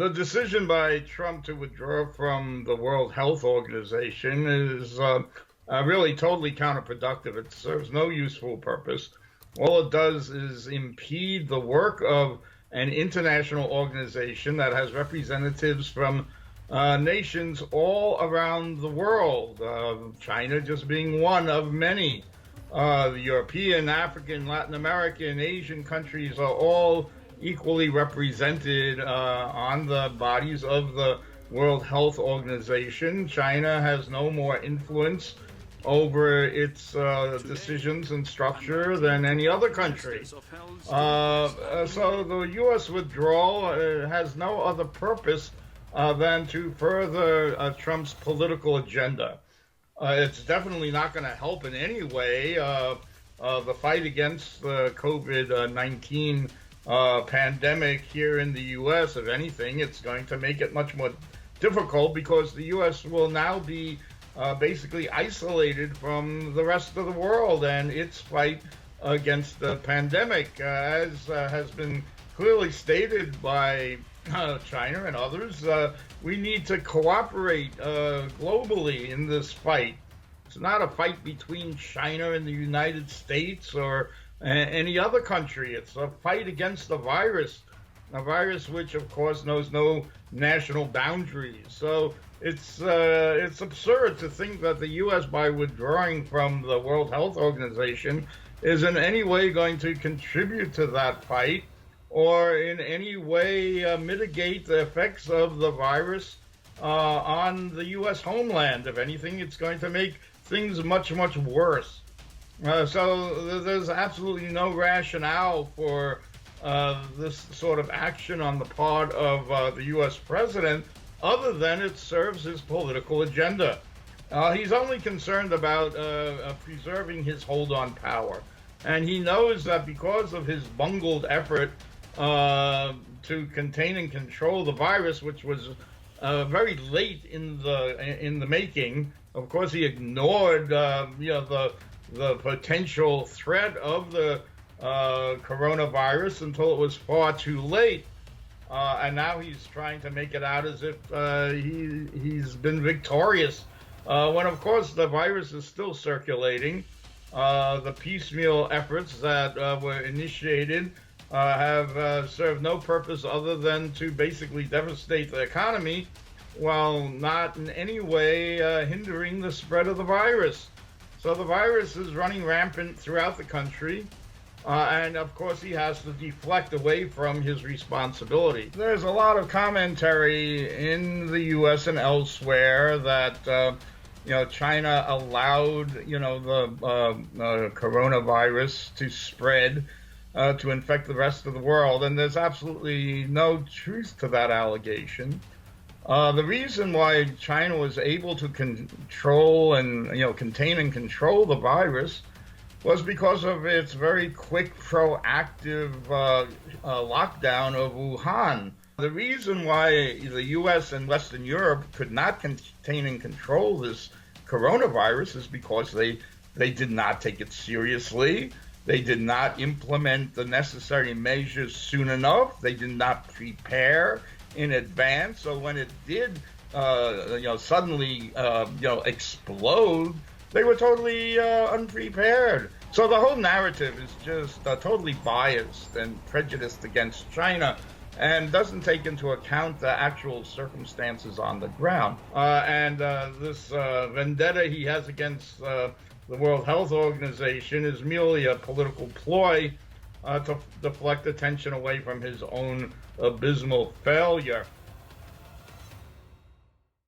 The decision by Trump to withdraw from the World Health Organization is really totally counterproductive. It serves no useful purpose. All it does is impede the work of an international organization that has representatives from nations all around the world, China just being one of many. The European, African, Latin American, Asian countries are all equally represented on the bodies of the World Health Organization. China has no more influence over its decisions and structure than any other country. So the U.S. withdrawal has no other purpose than to further Trump's political agenda. It's definitely not going to help in any way the fight against the COVID-19 pandemic here in the U.S. If anything, it's going to make it much more difficult because the U.S. will now be basically isolated from the rest of the world and its fight against the pandemic, as has been clearly stated by China and others. We need to cooperate globally in this fight. It's not a fight between China and the United States or any other country. It's a fight against a virus which, of course, knows no national boundaries. So it's absurd to think that the U.S., by withdrawing from the World Health Organization, is in any way going to contribute to that fight or in any way mitigate the effects of the virus on the U.S. homeland. If anything, it's going to make things much, much worse. So there's absolutely no rationale for this sort of action on the part of the U.S. president, other than it serves his political agenda. He's only concerned about preserving his hold on power. And he knows that because of his bungled effort to contain and control the virus, which was very late in the making, of course he ignored the potential threat of the coronavirus until it was far too late. And now he's trying to make it out as if he's been victorious, when of course the virus is still circulating. The piecemeal efforts that were initiated have served no purpose other than to basically devastate the economy, while not in any way hindering the spread of the virus. So the virus is running rampant throughout the country. And of course, he has to deflect away from his responsibility. There's a lot of commentary in the U.S. and elsewhere that China allowed the coronavirus to spread to infect the rest of the world, and there's absolutely no truth to that allegation. The reason why China was able to control and contain and control the virus was because of its very quick, proactive lockdown of Wuhan. The reason why the U.S. and Western Europe could not contain and control this coronavirus is because they did not take it seriously. They did not implement the necessary measures soon enough. They did not prepare in advance. So when it did, suddenly, explode, they were totally unprepared. So the whole narrative is just totally biased and prejudiced against China and doesn't take into account the actual circumstances on the ground. This vendetta he has against the World Health Organization is merely a political ploy to deflect attention away from his own abysmal failure.